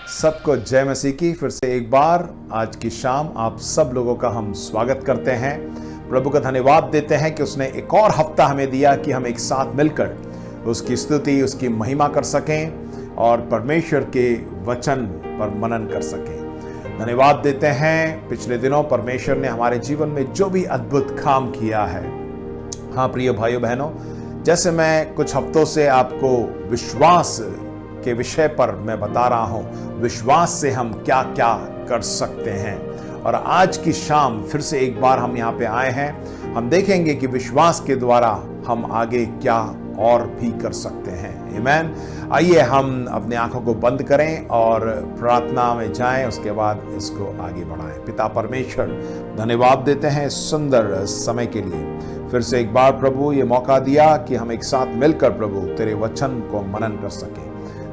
सबको जय मसीह की। फिर से एक बार आज की शाम आप सब लोगों का हम स्वागत करते हैं। प्रभु का धन्यवाद देते हैं कि उसने एक और हफ्ता हमें दिया कि हम एक साथ मिलकर उसकी स्तुति, उसकी महिमा कर सकें और परमेश्वर के वचन पर मनन कर सकें। धन्यवाद देते हैं पिछले दिनों परमेश्वर ने हमारे जीवन में जो भी अद्भुत काम किया है। हाँ प्रिय भाइयों बहनों, जैसे मैं कुछ हफ्तों से आपको विश्वास के विषय पर मैं बता रहा हूं, विश्वास से हम क्या क्या कर सकते हैं, और आज की शाम फिर से एक बार हम यहाँ पे आए हैं। हम देखेंगे कि विश्वास के द्वारा हम आगे क्या और भी कर सकते हैं। आमीन। आइए हम अपनी आंखों को बंद करें और प्रार्थना में जाएं, उसके बाद इसको आगे बढ़ाएं। पिता परमेश्वर, धन्यवाद देते हैं सुंदर समय के लिए। फिर से एक बार प्रभु ये मौका दिया कि हम एक साथ मिलकर प्रभु तेरे वचन को मनन कर सकें।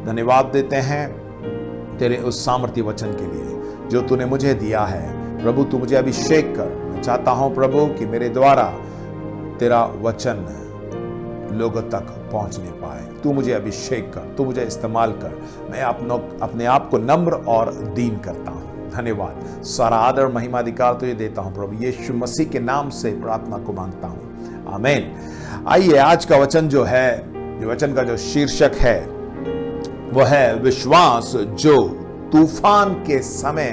धन्यवाद देते हैं तेरे उस सामर्थ्य वचन के लिए जो तूने मुझे दिया है। प्रभु तू मुझे अभिषेक कर। मैं चाहता हूं प्रभु कि मेरे द्वारा तेरा वचन लोगों तक पहुंचने पाए। तू मुझे अभिषेक कर, तू मुझे इस्तेमाल कर। मैं अपने आप को नम्र और दीन करता हूं। धन्यवाद। सारा आदर महिमा अधिकार तुझे देता हूं प्रभु, यीशु मसीह के नाम से प्रार्थना को मांगता हूं, आमीन। आइए आज का वचन जो है, ये वचन का जो शीर्षक है वो है विश्वास जो तूफान के समय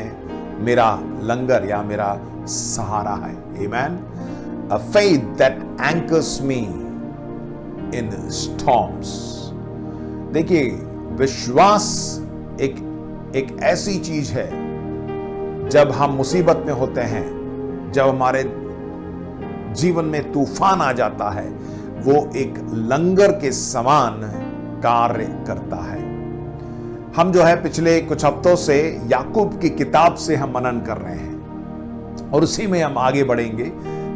मेरा लंगर या मेरा सहारा है। आमीन। A faith that anchors me in storms। देखिए, विश्वास एक ऐसी चीज है जब हम मुसीबत में होते हैं, जब हमारे जीवन में तूफान आ जाता है, वो एक लंगर के समान कार्य करता है। हम जो है पिछले कुछ हफ्तों से याकूब की किताब से हम मनन कर रहे हैं और उसी में हम आगे बढ़ेंगे।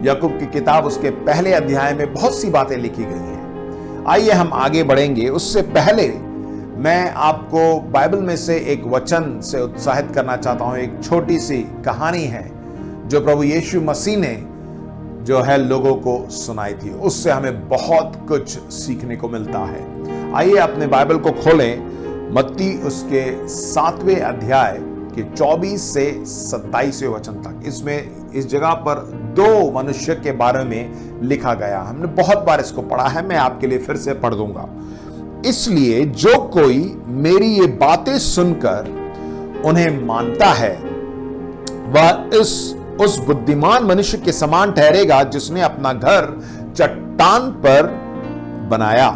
याकूब की किताब, उसके पहले अध्याय में बहुत सी बातें लिखी गई हैं। आइए हम आगे बढ़ेंगे। उससे पहले मैं आपको बाइबल में से एक वचन से उत्साहित करना चाहता हूं। एक छोटी सी कहानी है जो प्रभु यीशु मसीह ने जो है लोगों को सुनाई थी। उससे हमें बहुत कुछ सीखने को मिलता है। आइए अपने बाइबल को खोलें, मत्ती उसके 7वें अध्याय के 24 से 27वें वचन तक। इसमें इस जगह पर दो मनुष्य के बारे में लिखा गया। हमने बहुत बार इसको पढ़ा है, मैं आपके लिए फिर से पढ़ दूंगा। इसलिए जो कोई मेरी ये बातें सुनकर उन्हें मानता है वह उस बुद्धिमान मनुष्य के समान ठहरेगा जिसने अपना घर चट्टान पर बनाया,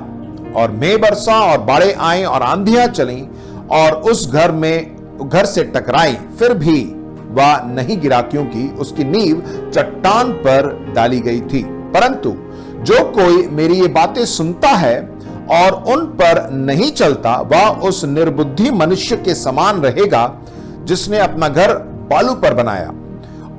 और मेघ बरसा और बाढ़ें आई और आंधियां चली और उस घर से टकराई, फिर भी वह नहीं गिरा क्योंकि उसकी नींव चट्टान पर डाली गई थी। परंतु जो कोई मेरी ये बातें सुनता है और उन पर नहीं चलता, वह उस निर्बुद्धि मनुष्य के समान रहेगा जिसने अपना घर बालू पर बनाया,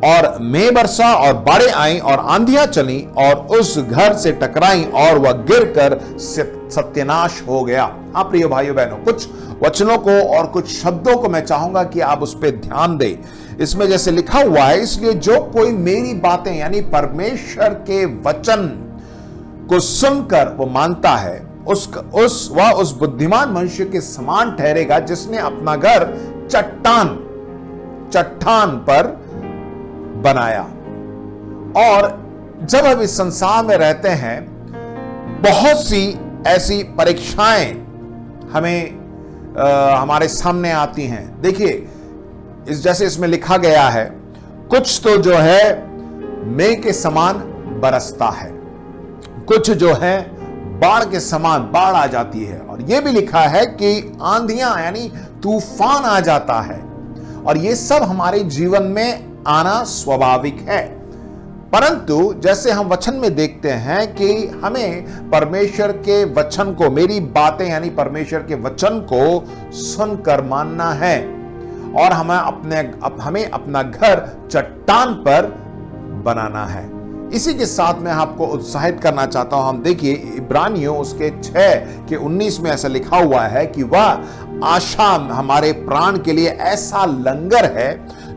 और मेघ बरसा और बाढ़ें आई और आंधियां चली और उस घर से टकराई और वह गिरकर सत्यानाश हो गया। हाँ प्रिय भाइयों बहनों, कुछ वचनों को और कुछ शब्दों को मैं चाहूंगा कि आप उस पर ध्यान दें। इसमें जैसे लिखा हुआ है, इसलिए जो कोई मेरी बातें यानी परमेश्वर के वचन को सुनकर वो मानता है, वह उस बुद्धिमान मनुष्य के समान ठहरेगा जिसने अपना घर चट्टान पर बनाया। और जब हम इस संसार में रहते हैं, बहुत सी ऐसी परीक्षाएं हमें हमारे सामने आती हैं। देखिए, जैसे इसमें लिखा गया है, कुछ तो जो है मेघ के समान बरसता है, कुछ जो है बाढ़ के समान बाढ़ आ जाती है, और यह भी लिखा है कि आंधियां यानी तूफान आ जाता है। और ये सब हमारे जीवन में आना स्वाभाविक है। परंतु जैसे हम वचन में देखते हैं कि हमें परमेश्वर के वचन को, मेरी बातें यानी परमेश्वर के वचन को सुनकर मानना है, और हमें अपना घर चट्टान पर बनाना है। इसी के साथ मैं आपको उत्साहित करना चाहता हूं। हम देखिए इब्रानियों उसके 6 के 19 में ऐसा लिखा हुआ है कि वह आशा हमारे प्राण के लिए ऐसा लंगर है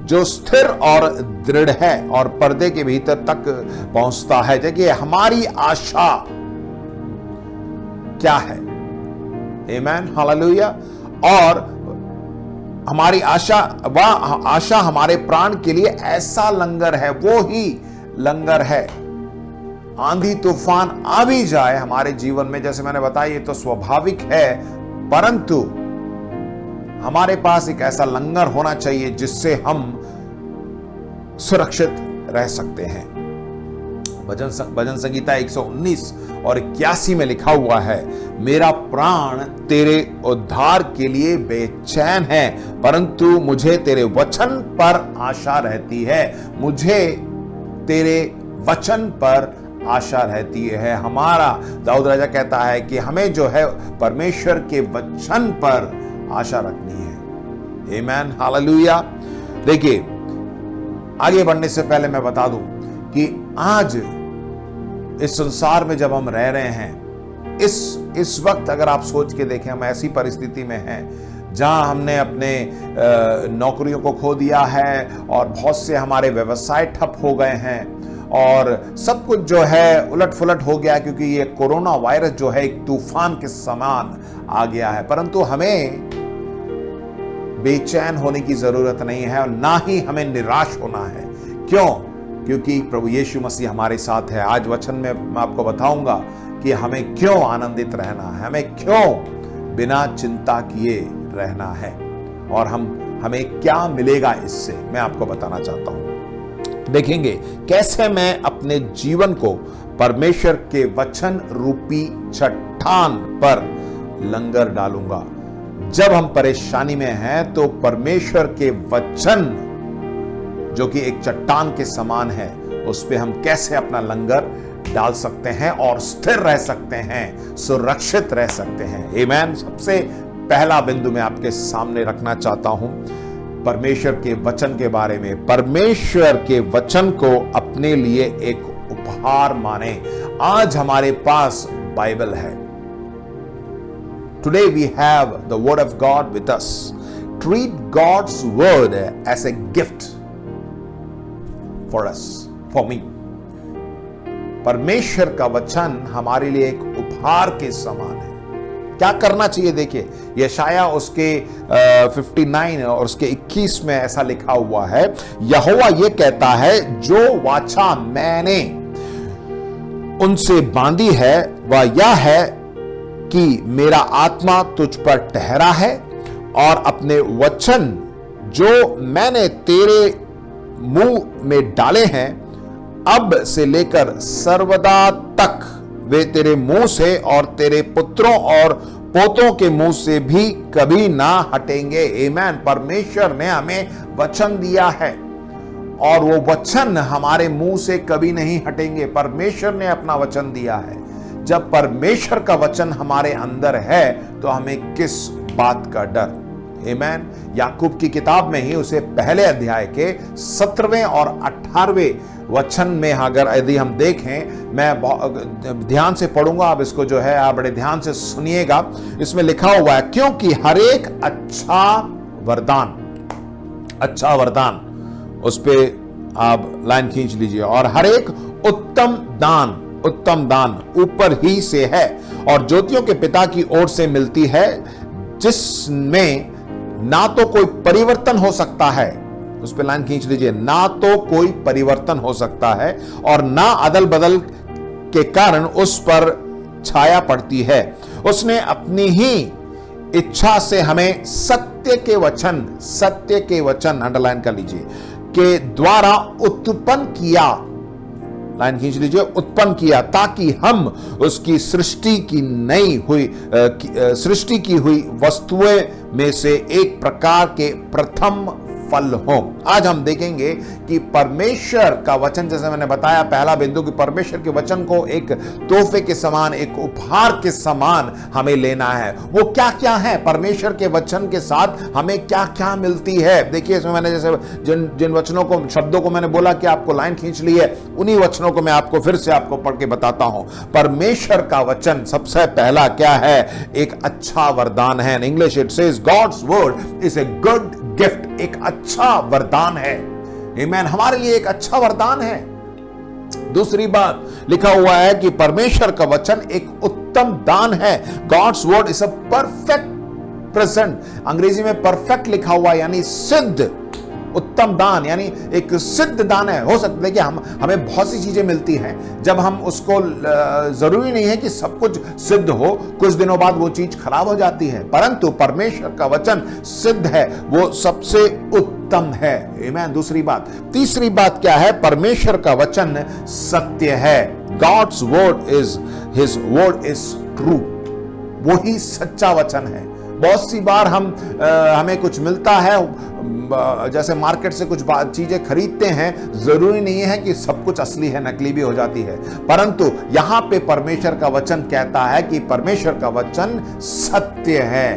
जो स्थिर और दृढ़ है और पर्दे के भीतर तक पहुंचता है। देखिए हमारी आशा क्या है, आमेन, हालेलुया। और हमारी आशा, वह आशा हमारे प्राण के लिए ऐसा लंगर है, वो ही लंगर है। आंधी तूफान आ भी जाए हमारे जीवन में, जैसे मैंने बताया ये तो स्वाभाविक है, परंतु हमारे पास एक ऐसा लंगर होना चाहिए जिससे हम सुरक्षित रह सकते हैं। भजन संगीता 119 और 81 में लिखा हुआ है, मेरा प्राण तेरे उद्धार के लिए बेचैन है, परंतु मुझे तेरे वचन पर आशा रहती है। मुझे तेरे वचन पर आशा रहती है। हमारा दाऊद राजा कहता है कि हमें जो है परमेश्वर के वचन पर आशा रखनी है। आमेन, हालेलुया। देखिए, आगे बढ़ने से पहले मैं बता दूं कि आज इस संसार में जब हम रह रहे हैं, इस वक्त अगर आप सोच के देखें, हम ऐसी परिस्थिति में हैं जहां हमने अपने नौकरियों को खो दिया है और बहुत से हमारे व्यवसाय ठप हो गए हैं और सब कुछ जो है उलट फुलट हो गया, क्योंकि ये कोरोना वायरस जो है एक तूफान के समान आ गया है। परंतु हमें बेचैन होने की जरूरत नहीं है और ना ही हमें निराश होना है। क्यों? क्योंकि प्रभु यीशु मसीह हमारे साथ है। आज वचन में मैं आपको बताऊंगा कि हमें क्यों आनंदित रहना है, हमें क्यों बिना चिंता किए रहना है और हमें क्या मिलेगा इससे, मैं आपको बताना चाहता हूं। देखेंगे कैसे मैं अपने जीवन को परमेश्वर के वचन रूपी चट्टान पर लंगर डालूंगा। जब हम परेशानी में हैं तो परमेश्वर के वचन जो कि एक चट्टान के समान है, उस पे हम कैसे अपना लंगर डाल सकते हैं और स्थिर रह सकते हैं, सुरक्षित रह सकते हैं। आमेन। सबसे पहला बिंदु मैं आपके सामने रखना चाहता हूं परमेश्वर के वचन के बारे में। परमेश्वर के वचन को अपने लिए एक उपहार माने। आज हमारे पास बाइबल है। Today we have the word of God with us. Treat God's word as a gift for us, for me. परमेश्वर का वचन हमारे लिए एक उपहार के समान है। क्या करना चाहिए? देखिए, यशाया उसके 59 और उसके 21 में ऐसा लिखा हुआ है, यहोवा ये कहता है, जो वाचा मैंने उनसे बांधी है वह यह है कि मेरा आत्मा तुझ पर ठहरा है और अपने वचन जो मैंने तेरे मुंह में डाले हैं अब से लेकर सर्वदा तक वे तेरे मुंह से और तेरे पुत्रों और पोतों के मुंह से भी कभी ना हटेंगे। आमेन। परमेश्वर ने हमें वचन दिया है और वो वचन हमारे मुंह से कभी नहीं हटेंगे। परमेश्वर ने अपना वचन दिया है। जब परमेश्वर का वचन हमारे अंदर है तो हमें किस बात का डर। आमेन। याकूब की किताब में ही उसे पहले अध्याय के 17वें और 18वें वचन में अगर यदि हम देखें, मैं ध्यान से पढ़ूंगा, आप इसको जो है आप बड़े ध्यान से सुनिएगा। इसमें लिखा हुआ है, क्योंकि हर एक अच्छा वरदान, उस पे आप लाइन खींच लीजिए, और हर एक उत्तम दान ऊपर ही से है और ज्योतियों के पिता की ओर से मिलती है, जिसमें ना तो कोई परिवर्तन हो सकता है, उस पे लाइन खींच लीजिए, ना तो कोई परिवर्तन हो सकता है और ना अदल बदल के कारण उस पर छाया पड़ती है। उसने अपनी ही इच्छा से हमें सत्य के वचन अंडरलाइन कर लीजिए, के द्वारा उत्पन्न किया, लाइन खींच लीजिए, उत्पन्न किया, ताकि हम उसकी सृष्टि की हुई वस्तुएं में से एक प्रकार के प्रथम फल हो। आज हम देखेंगे कि परमेश्वर का वचन, जैसे मैंने बताया पहला बिंदु, कि परमेश्वर के वचन को एक तोहफे के समान, एक उपहार के समान हमें लेना है। वो क्या क्या है? परमेश्वर के वचन के साथ हमें क्या क्या मिलती है। देखिए, इसमें मैंने जैसे जिन वचनों को, शब्दों को मैंने बोला कि आपको लाइन खींच ली है, उन्हीं वचनों को मैं आपको फिर से आपको पढ़ के बताता हूं। परमेश्वर का वचन सबसे पहला क्या है? एक अच्छा वरदान है। In English it says God's word is a good gift. एक अच्छा वरदान है। आमेन। हमारे लिए एक अच्छा वरदान है। दूसरी बात लिखा हुआ है कि परमेश्वर का वचन एक उत्तम दान है। God's word is a perfect 100% अंग्रेजी में परफेक्ट लिखा हुआ, यानी सिद्ध, उत्तम दान, यानी एक सिद्ध दान है। हो सकता है कि हमें बहुत सी चीजें मिलती हैं, जब हम उसको, जरूरी नहीं है कि सब कुछ सिद्ध हो, कुछ दिनों बाद वो चीज खराब हो जाती है, परंतु परमेश्वर का वचन सिद्ध है, वो सबसे उत्तम है। आमीन। दूसरी बात, तीसरी बात क्या है? परमेश्वर का वचन सत्य है। God's word is, his word is true। वो ही सच्चा वचन है। बहुत सी बार हमें कुछ मिलता है, जैसे मार्केट से कुछ चीजें खरीदते हैं, जरूरी नहीं है कि सब कुछ असली है, नकली भी हो जाती है, परंतु यहां पे परमेश्वर का वचन कहता है कि परमेश्वर का वचन सत्य है।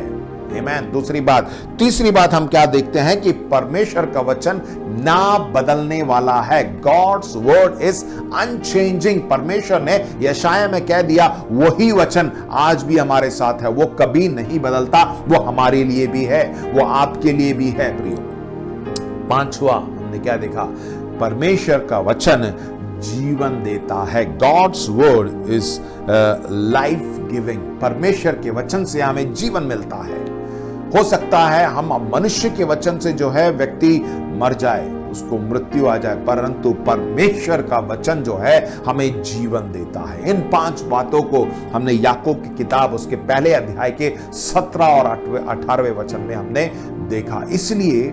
आमीन। दूसरी बात, तीसरी बात हम क्या देखते हैं कि परमेश्वर का वचन ना बदलने वाला है। God's word is unchanging। परमेश्वर ने यशाया में कह दिया, वही वचन आज भी हमारे साथ है, वो कभी नहीं बदलता, वो हमारे लिए भी है, वो आपके लिए भी है। प्रियो, पांचवा हमने क्या देखा? परमेश्वर का वचन जीवन देता है। God's word is life giving। परमेश्वर के वचन से हमें जीवन मिलता है। हो सकता है हम मनुष्य के वचन से जो है व्यक्ति मर जाए, उसको मृत्यु आ जाए, परंतु परमेश्वर का वचन जो है हमें जीवन देता है। इन 5 बातों को हमने याकूब की किताब उसके पहले अध्याय के 17 और 18वें वचन में हमने देखा। इसलिए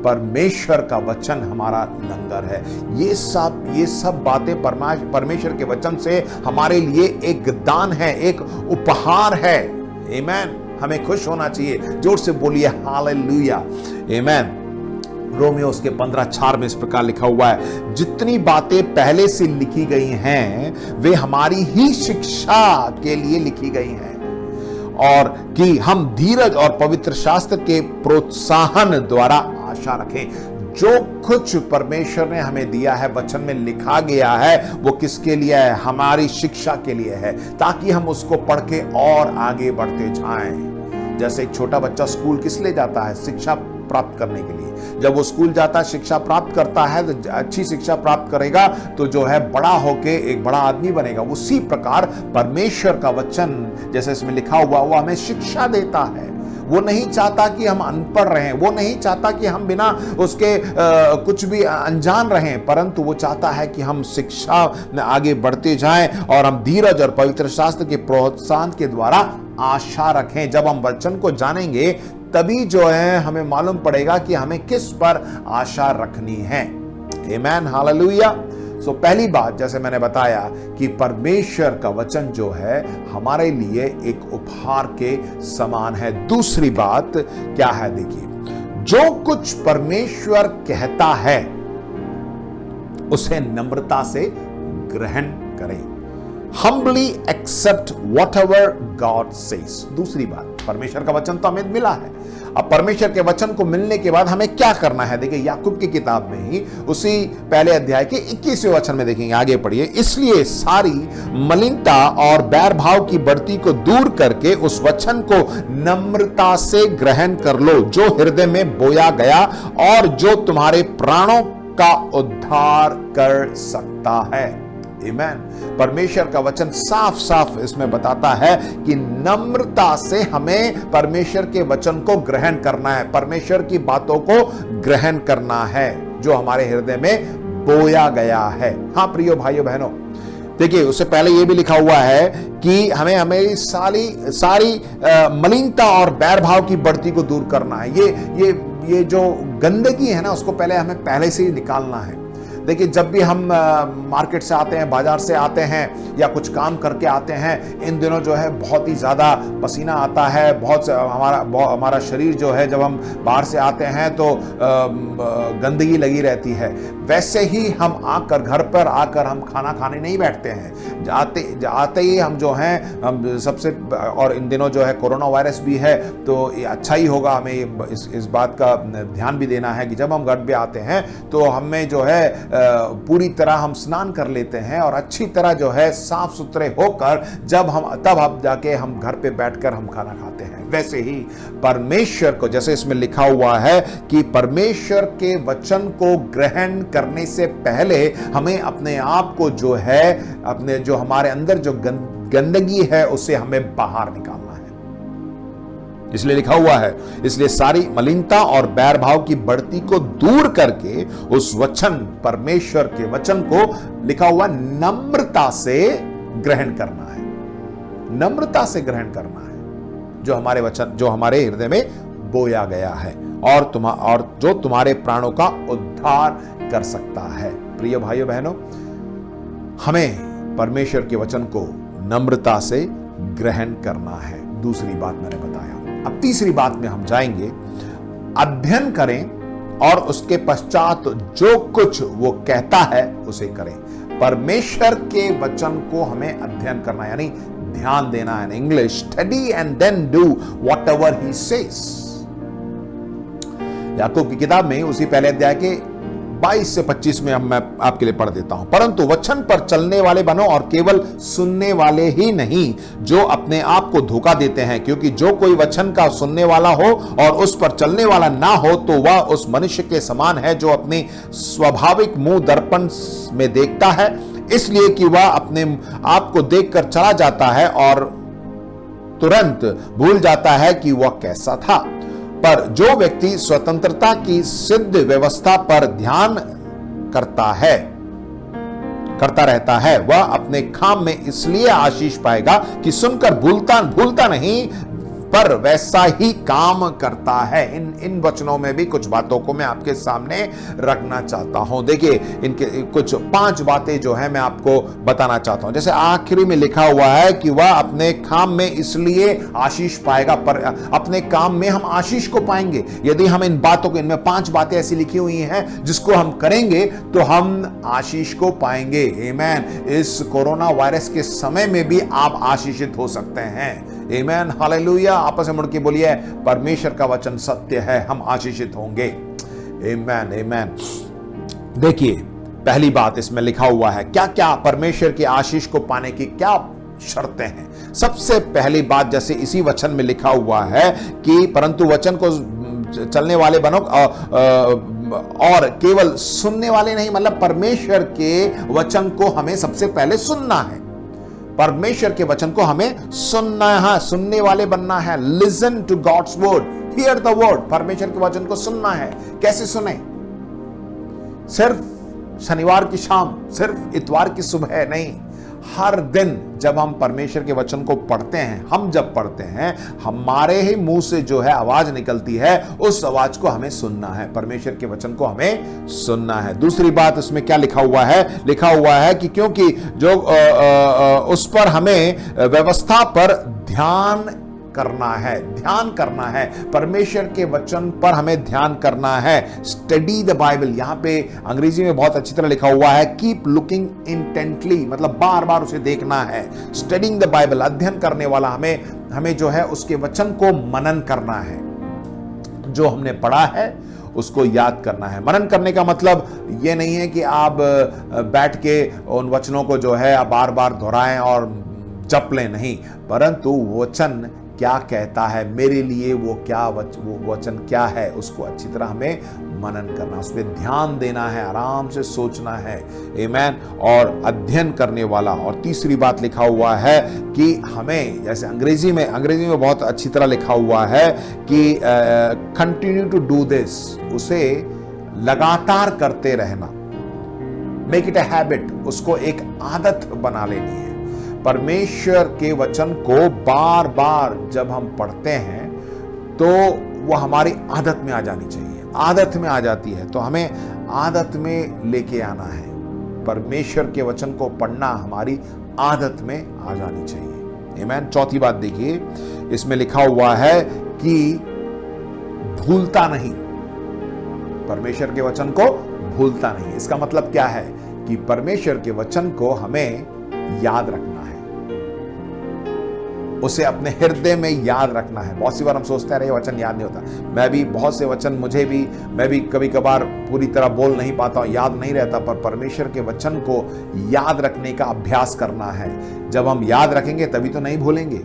परमेश्वर का वचन हमारा लंगर है। ये सब बातें परमेश्वर के वचन से हमारे लिए एक दान है, एक उपहार है। आमीन। हमें खुश होना चाहिए। जोर से बोलिए हालेलुया। आमीन। रोमियो उसके 15:4 में इस प्रकार लिखा हुआ है, जितनी बातें पहले से लिखी गई हैं वे हमारी ही शिक्षा के लिए लिखी गई हैं, और कि हम धीरज और पवित्र शास्त्र के प्रोत्साहन द्वारा आशा रखें। जो कुछ परमेश्वर ने हमें दिया है, वचन में लिखा गया है, वो किसके लिए है? हमारी शिक्षा के लिए है, ताकि हम उसको पढ़ के और आगे बढ़ते जाएं। जैसे एक छोटा बच्चा स्कूल किस लिए जाता है? शिक्षा प्राप्त करने के लिए। जब वो स्कूल जाता है, शिक्षा प्राप्त करता है, तो अच्छी शिक्षा प्राप्त करेगा तो जो है बड़ा होके एक बड़ा आदमी बनेगा। उसी प्रकार परमेश्वर का वचन, जैसे इसमें लिखा हुआ, वो हमें शिक्षा देता है। वो नहीं चाहता कि हम अनपढ़ रहें, वो नहीं चाहता कि हम बिना उसके कुछ भी अनजान रहें, परंतु वो चाहता है कि हम शिक्षा में आगे बढ़ते जाएं और हम धीरज और पवित्र शास्त्र के प्रोत्साहन के द्वारा आशा रखें। जब हम वचन को जानेंगे तभी जो है हमें मालूम पड़ेगा कि हमें किस पर आशा रखनी है। आमीन। हालेलुया। सो पहली बात, जैसे मैंने बताया कि परमेश्वर का वचन जो है हमारे लिए एक उपहार के समान है। दूसरी बात क्या है? देखिए, जो कुछ परमेश्वर कहता है उसे नम्रता से ग्रहण करें। Humbly accept whatever God says। दूसरी बात, परमेश्वर का वचन तो हमें मिला है। अब परमेश्वर के वचन को मिलने के बाद हमें क्या करना है? देखिए, याकूब की किताब में ही उसी पहले अध्याय के 21वें वचन में देखेंगे, आगे पढ़िए। इसलिए सारी मलिनता और बैर भाव की बढ़ती को दूर करके उस वचन को नम्रता से ग्रहण कर लो, जो हृदय में बोया गया और जो तुम्हारे प्राणों का उद्धार कर सकता है। आमीन। परमेश्वर का वचन साफ साफ इसमें बताता है कि नम्रता से हमें परमेश्वर के वचन को ग्रहण करना है, परमेश्वर की बातों को ग्रहण करना है जो हमारे हृदय में बोया गया है। हाँ प्रियो भाइयों बहनों, देखिए, उससे पहले यह भी लिखा हुआ है कि हमें हमें सारी मलिनता और बैर भाव की बढ़ती को दूर करना है। ये जो गंदगी है ना, उसको पहले से ही निकालना है। देखिए, जब भी हम मार्केट से आते हैं, बाजार से आते हैं या कुछ काम करके आते हैं, इन दिनों जो है बहुत ही ज़्यादा पसीना आता है, हमारा शरीर जो है, जब हम बाहर से आते हैं तो गंदगी लगी रहती है। वैसे ही हम घर पर आकर हम खाना खाने नहीं बैठते हैं। आते ही हम जो हैं, हम सबसे, और इन दिनों जो है कोरोना वायरस भी है, तो ये अच्छा ही होगा हमें इस बात का ध्यान भी देना है कि जब हम घर पे आते हैं तो हमें जो है पूरी तरह हम स्नान कर लेते हैं और अच्छी तरह जो है साफ सुथरे होकर तब जाके हम घर पे बैठकर हम खाना खाते हैं। वैसे ही परमेश्वर को, जैसे इसमें लिखा हुआ है कि परमेश्वर के वचन को ग्रहण करने से पहले हमें अपने आप को जो है, अपने जो हमारे अंदर जो गंदगी है उसे हमें बाहर निकालना है। इसलिए लिखा हुआ है, इसलिए सारी मलिनता और बैर भाव की बढ़ती को दूर करके उस वचन, परमेश्वर के वचन को लिखा हुआ नम्रता से ग्रहण करना है। नम्रता से ग्रहण करना है जो हमारे वचन, जो हमारे हृदय में बोया गया है और जो तुम्हारे प्राणों का उद्धार कर सकता है। प्रिय भाइयों बहनों, हमें परमेश्वर के वचन को नम्रता से ग्रहण करना है। दूसरी बात मैंने बताया। अब तीसरी बात में हम जाएंगे, अध्ययन करें और उसके पश्चात जो कुछ वो कहता है उसे करें। परमेश्वर के वचन को हमें अध्ययन करना यानी ध्यान देना है। English, study and then do whatever he says. Yakub की किताब में उसी पहले अध्याय के 22 से 25 में मैं आपके लिए पढ़ देता हूं। परंतु वचन पर चलने वाले बनो और केवल सुनने वाले ही नहीं जो अपने आप को धोखा देते हैं, क्योंकि जो कोई वचन का सुनने वाला हो और उस पर चलने वाला ना हो तो वह उस मनुष्य के समान है जो अपने स्वाभाविक मुंह दर्पण में देखता है, इसलिए कि वह अपने आप को देखकर चला जाता है और तुरंत भूल जाता है कि वह कैसा था। पर जो व्यक्ति स्वतंत्रता की सिद्ध व्यवस्था पर ध्यान करता रहता है वह अपने काम में इसलिए आशीष पाएगा कि सुनकर भूलता नहीं पर वैसा ही काम करता है। इन वचनों में भी कुछ बातों को मैं आपके सामने रखना चाहता हूं। देखिए, इनके कुछ 5 बातें जो है मैं आपको बताना चाहता हूं। जैसे आखिरी में लिखा हुआ है कि वह अपने काम में इसलिए आशीष पाएगा, पर अपने काम में हम आशीष को पाएंगे यदि हम इन बातों को, इनमें 5 बातें ऐसी लिखी हुई हैं जिसको हम करेंगे तो हम आशीष को पाएंगे। आमीन। इस कोरोना वायरस के समय में भी आप आशीषित हो सकते हैं। आमीन, हालेलुया। आपस में मुड़ के बोलिए, परमेश्वर का वचन सत्य है, हम आशीषित होंगे। आमीन, आमीन। देखिए, पहली बात इसमें लिखा हुआ है, क्या क्या परमेश्वर के आशीष को पाने की क्या शर्तें हैं। सबसे पहली बात, जैसे इसी वचन में लिखा हुआ है कि परंतु वचन को चलने वाले बनो और केवल सुनने वाले नहीं, मतलब परमेश्वर के वचन को हमें सबसे पहले सुनना है। परमेश्वर के वचन को हमें सुनना है, सुनने वाले बनना है। Listen to God's word, hear the word. परमेश्वर के वचन को सुनना है। कैसे सुने? सिर्फ शनिवार की शाम, सिर्फ इतवार की सुबह नहीं, हर दिन जब हम परमेश्वर के वचन को पढ़ते हैं, हम जब पढ़ते हैं, हमारे ही मुंह से जो है आवाज निकलती है, उस आवाज को हमें सुनना है। परमेश्वर के वचन को हमें सुनना है। दूसरी बात उसमें क्या लिखा हुआ है? लिखा हुआ है कि क्योंकि जो उस पर हमें व्यवस्था पर ध्यान करना है। परमेश्वर के वचन पर हमें ध्यान करना है। स्टडी द बाइबल, यहां पे अंग्रेजी में बहुत अच्छी तरह लिखा हुआ है, कीप लुकिंग इंटेंटली, मतलब बार बार उसे देखना है। स्टडिंग द बाइबल, अध्ययन करने वाला हमें जो है उसके वचन को मनन करना है। जो हमने पढ़ा है उसको याद करना है। मनन करने का मतलब यह नहीं है कि आप बैठ के उन वचनों को जो है बार बार दोहराएं और जप लें, नहीं, परंतु वचन क्या कहता है मेरे लिए, वो वचन क्या है, उसको अच्छी तरह हमें मनन करना, उस पर ध्यान देना है, आराम से सोचना है। आमीन। और अध्ययन करने वाला। और तीसरी बात लिखा हुआ है कि हमें, जैसे अंग्रेजी में बहुत अच्छी तरह लिखा हुआ है कि कंटिन्यू टू डू दिस, उसे लगातार करते रहना। मेक इट अ हैबिट, उसको एक आदत बना लेनी है। परमेश्वर के वचन को बार बार जब हम पढ़ते हैं तो वो हमारी आदत में आ जानी चाहिए। आदत में आ जाती है तो हमें आदत में लेके आना है। परमेश्वर के वचन को पढ़ना हमारी आदत में आ जानी चाहिए। आमीन। चौथी बात देखिए, इसमें लिखा हुआ है कि भूलता नहीं। परमेश्वर के वचन को भूलता नहीं। इसका मतलब क्या है कि परमेश्वर के वचन को हमें याद रखना है, उसे अपने हृदय में याद रखना है। बहुत सी बार हम सोचते हैं, वचन याद नहीं होता। मैं भी बहुत से वचन मैं भी कभी कभार पूरी तरह बोल नहीं पाता हूं, याद नहीं रहता, पर परमेश्वर के वचन को याद रखने का अभ्यास करना है। जब हम याद रखेंगे तभी तो नहीं भूलेंगे।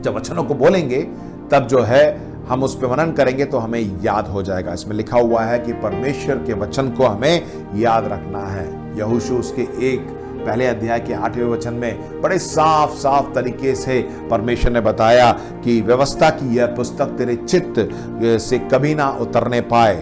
जब वचनों को बोलेंगे तब जो है हम उस पर मनन करेंगे तो हमें याद हो जाएगा। इसमें लिखा हुआ है कि परमेश्वर के वचन को हमें याद रखना है। यहोशू उसके 1 पहले अध्याय के 8वें वचन में बड़े साफ साफ तरीके से परमेश्वर ने बताया कि व्यवस्था की यह पुस्तक तेरे चित्त से कभी ना उतरने पाए,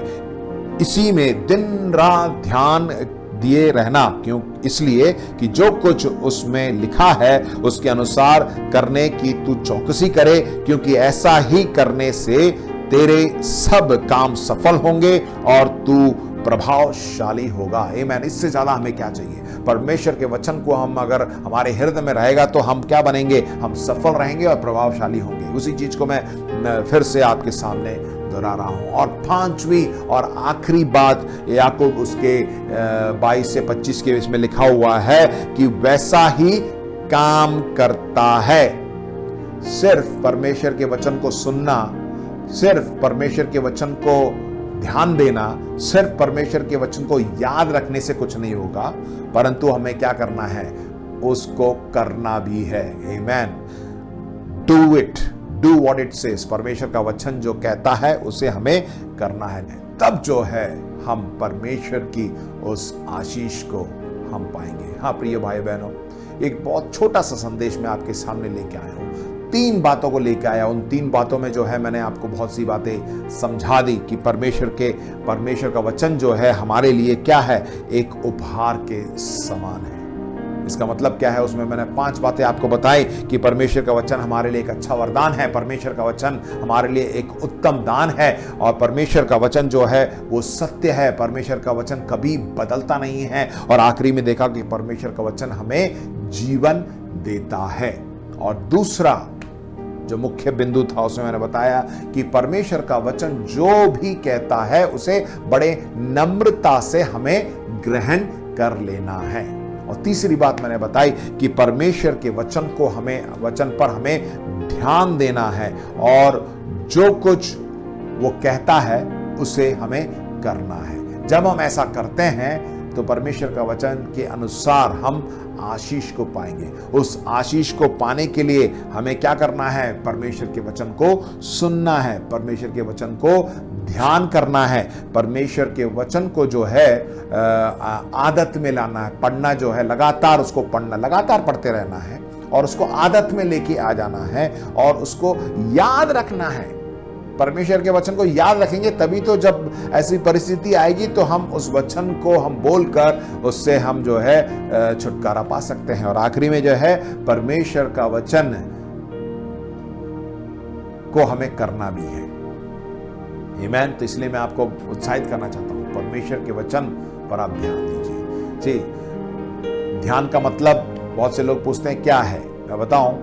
इसी में दिन रात ध्यान दिए रहना। क्यों? इसलिए कि जो कुछ उसमें लिखा है उसके अनुसार करने की तू चौकसी करे, क्योंकि ऐसा ही करने से तेरे सब काम सफल होंगे और तू प्रभावशाली होगा। आमीन। इससे ज्यादा हमें क्या चाहिए? परमेश्वर के वचन को हम अगर हमारे हृदय में रहेगा तो हम क्या बनेंगे? हम सफल रहेंगे और प्रभावशाली होंगे। उसी चीज को मैं फिर से आपके सामने दोहरा रहा हूं। और पांचवी और आखिरी बात याकूब उसके 22 से 25 के इसमें लिखा हुआ है कि वैसा ही काम करता है। सिर्फ परमेश्वर के वचन को सुनना, सिर्फ परमेश्वर के वचन को ध्यान देना, सिर्फ परमेश्वर के वचन को याद रखने से कुछ नहीं होगा, परंतु हमें क्या करना है? उसको करना भी है। आमीन। Do it, do what it says. परमेश्वर का वचन जो कहता है उसे हमें करना है, तब जो है हम परमेश्वर की उस आशीष को हम पाएंगे। हाँ प्रिय भाई बहनों, एक बहुत छोटा सा संदेश मैं आपके सामने लेके आया हूं। 3 बातों को लेके आया। उन 3 बातों में जो है मैंने आपको बहुत सी बातें समझा दी कि परमेश्वर का वचन जो है हमारे लिए क्या है? एक उपहार के समान है। इसका मतलब क्या है? उसमें मैंने 5 बातें आपको बताई कि परमेश्वर का वचन हमारे लिए एक अच्छा वरदान है, परमेश्वर का वचन हमारे लिए एक उत्तम दान है, और परमेश्वर का वचन जो है वो सत्य है। परमेश्वर का वचन कभी बदलता नहीं है। और आखिरी में देखा कि परमेश्वर का वचन हमें जीवन देता है। और दूसरा जो मुख्य बिंदु था उसमें मैंने बताया कि परमेश्वर का वचन जो भी कहता है उसे बड़े नम्रता से हमें ग्रहण कर लेना है। और तीसरी बात मैंने बताई कि परमेश्वर के वचन पर हमें ध्यान देना है, और जो कुछ वो कहता है उसे हमें करना है। जब हम ऐसा करते हैं तो परमेश्वर का वचन के अनुसार हम आशीष को पाएंगे। उस आशीष को पाने के लिए हमें क्या करना है? परमेश्वर के वचन को सुनना है, परमेश्वर के वचन को ध्यान करना है, परमेश्वर के वचन को जो है आदत में लाना है। पढ़ना जो है, लगातार उसको पढ़ना, लगातार पढ़ते रहना है और उसको आदत में लेके आ जाना है और उसको याद रखना है। परमेश्वर के वचन को याद रखेंगे तभी तो जब ऐसी परिस्थिति आएगी तो हम उस वचन को हम बोलकर उससे हम जो है छुटकारा पा सकते हैं। और आखिरी में जो है परमेश्वर का वचन को हमें करना भी है। आमीन। तो इसलिए मैं आपको उत्साहित करना चाहता हूं, परमेश्वर के वचन पर आप ध्यान दीजिए। जी, ध्यान का मतलब बहुत से लोग पूछते हैं क्या है? मैं बताऊं,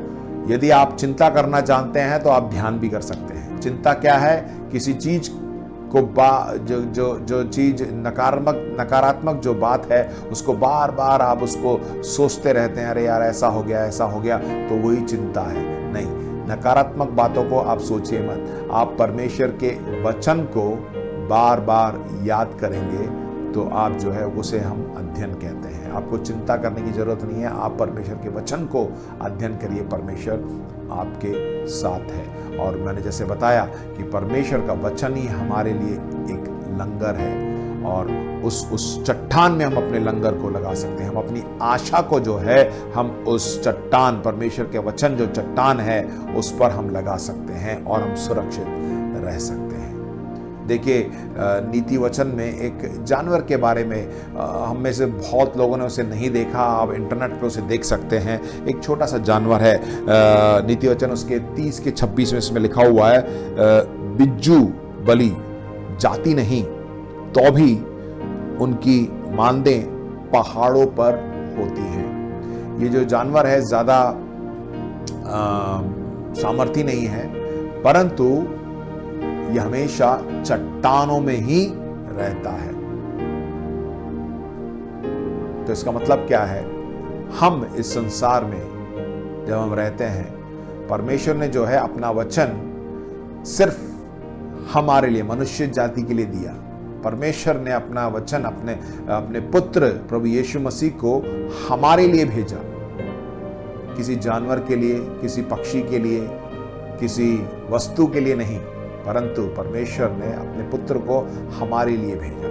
यदि आप चिंता करना जानते हैं तो आप ध्यान भी कर सकते हैं। चिंता क्या है? किसी चीज को जो चीज नकारात्मक जो बात है उसको बार बार आप उसको सोचते रहते हैं, अरे यार ऐसा हो गया, तो वही चिंता है। नहीं, नकारात्मक बातों को आप सोचिए मत। आप परमेश्वर के वचन को बार बार याद करेंगे तो आप जो है उसे हम अध्ययन कहते हैं। आपको चिंता करने की जरूरत नहीं है, आप परमेश्वर के वचन को अध्ययन करिए, परमेश्वर आपके साथ है। और मैंने जैसे बताया कि परमेश्वर का वचन ही हमारे लिए एक लंगर है, और उस चट्टान में हम अपने लंगर को लगा सकते हैं। हम अपनी आशा को जो है हम उस चट्टान, परमेश्वर के वचन जो चट्टान है उस पर हम लगा सकते हैं और हम सुरक्षित रह सकते हैं। देखिए, नीति वचन में एक जानवर के बारे में हम में से बहुत लोगों ने उसे नहीं देखा, आप इंटरनेट पे उसे देख सकते हैं। एक छोटा सा जानवर है, नीति वचन उसके 30 के 26 में इसमें लिखा हुआ है, बिज्जू बलि जाती नहीं तो भी उनकी मांदें पहाड़ों पर होती हैं। ये जो जानवर है ज्यादा सामर्थी नहीं है, परंतु ये हमेशा चट्टानों में ही रहता है। तो इसका मतलब क्या है? हम इस संसार में जब हम रहते हैं, परमेश्वर ने जो है अपना वचन सिर्फ हमारे लिए, मनुष्य जाति के लिए दिया। परमेश्वर ने अपना वचन अपने पुत्र प्रभु यीशु मसीह को हमारे लिए भेजा, किसी जानवर के लिए, किसी पक्षी के लिए, किसी वस्तु के लिए नहीं, परंतु परमेश्वर ने अपने पुत्र को हमारे लिए भेजा।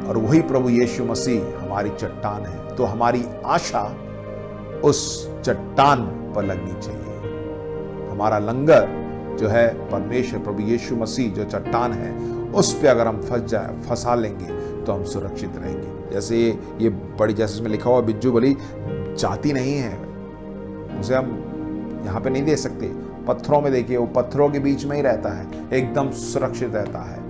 और वही प्रभु यीशु मसीह हमारी चट्टान है। तो हमारी आशा उस चट्टान पर लगनी चाहिए। हमारा लंगर जो है परमेश्वर प्रभु यीशु मसीह जो चट्टान है, उस पे अगर हम फंसा लेंगे तो हम सुरक्षित रहेंगे। जैसे ये बड़ी, जैसे इसमें लिखा हुआ बिज्जू बलि जाती नहीं है, उसे हम यहाँ पे नहीं दे सकते। पत्थरों में देखिए, वो पत्थरों के बीच में ही रहता है, एकदम सुरक्षित रहता है।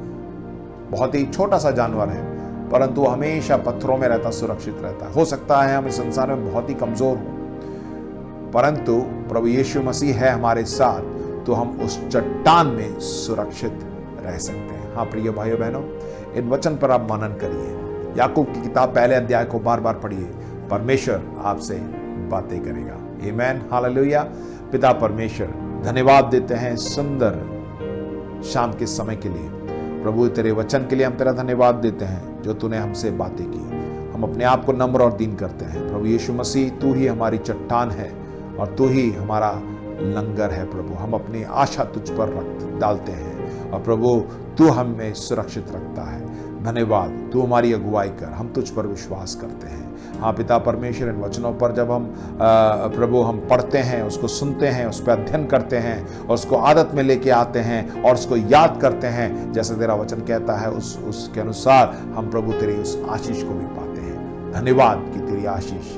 बहुत ही छोटा सा जानवर है, परंतु वो हमेशा पत्थरों में रहता, सुरक्षित रहता है। हो सकता है हम इस संसार में बहुत ही कमजोर हों, परंतु प्रभु यीशु मसीह है हमारे साथ, तो हम उस चट्टान में सुरक्षित रह सकते हैं। हाँ प्रिय भाइयों बहनों, इन वचन पर आप मनन करिए। याकूब की किताब पहले अध्याय को बार बार पढ़िए, परमेश्वर आपसे बातें करेगा। आमीन, हालेलुया। पिता परमेश्वर, धन्यवाद देते हैं सुंदर शाम के समय के लिए। प्रभु तेरे वचन के लिए हम तेरा धन्यवाद देते हैं जो तूने हमसे बातें की। हम अपने आप को नम्र और दीन करते हैं। प्रभु यीशु मसीह, तू ही हमारी चट्टान है और तू ही हमारा लंगर है। प्रभु हम अपनी आशा तुझ पर डालते हैं और प्रभु तू हमें सुरक्षित रखता है। धन्यवाद, तू हमारी अगुवाई कर, हम तुझ पर विश्वास करते हैं। हाँ पिता परमेश्वर, इन वचनों पर जब हम प्रभु हम पढ़ते हैं, उसको सुनते हैं, उस पर अध्ययन करते हैं और उसको आदत में लेके आते हैं और उसको याद करते हैं, जैसे तेरा वचन कहता है, उसके अनुसार हम प्रभु तेरी उस आशीष को भी पाते हैं। धन्यवाद कि तेरी आशीष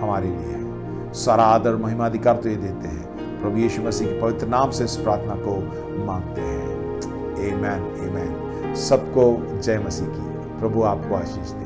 हमारे लिए है। सारा आदर महिमा अधिकार तुझे देते हैं। प्रभु यीशु मसीह के पवित्र नाम से इस प्रार्थना को मांगते हैं। आमीन, आमीन। सबको जय मसीह की। प्रभु आपको आशीष दे।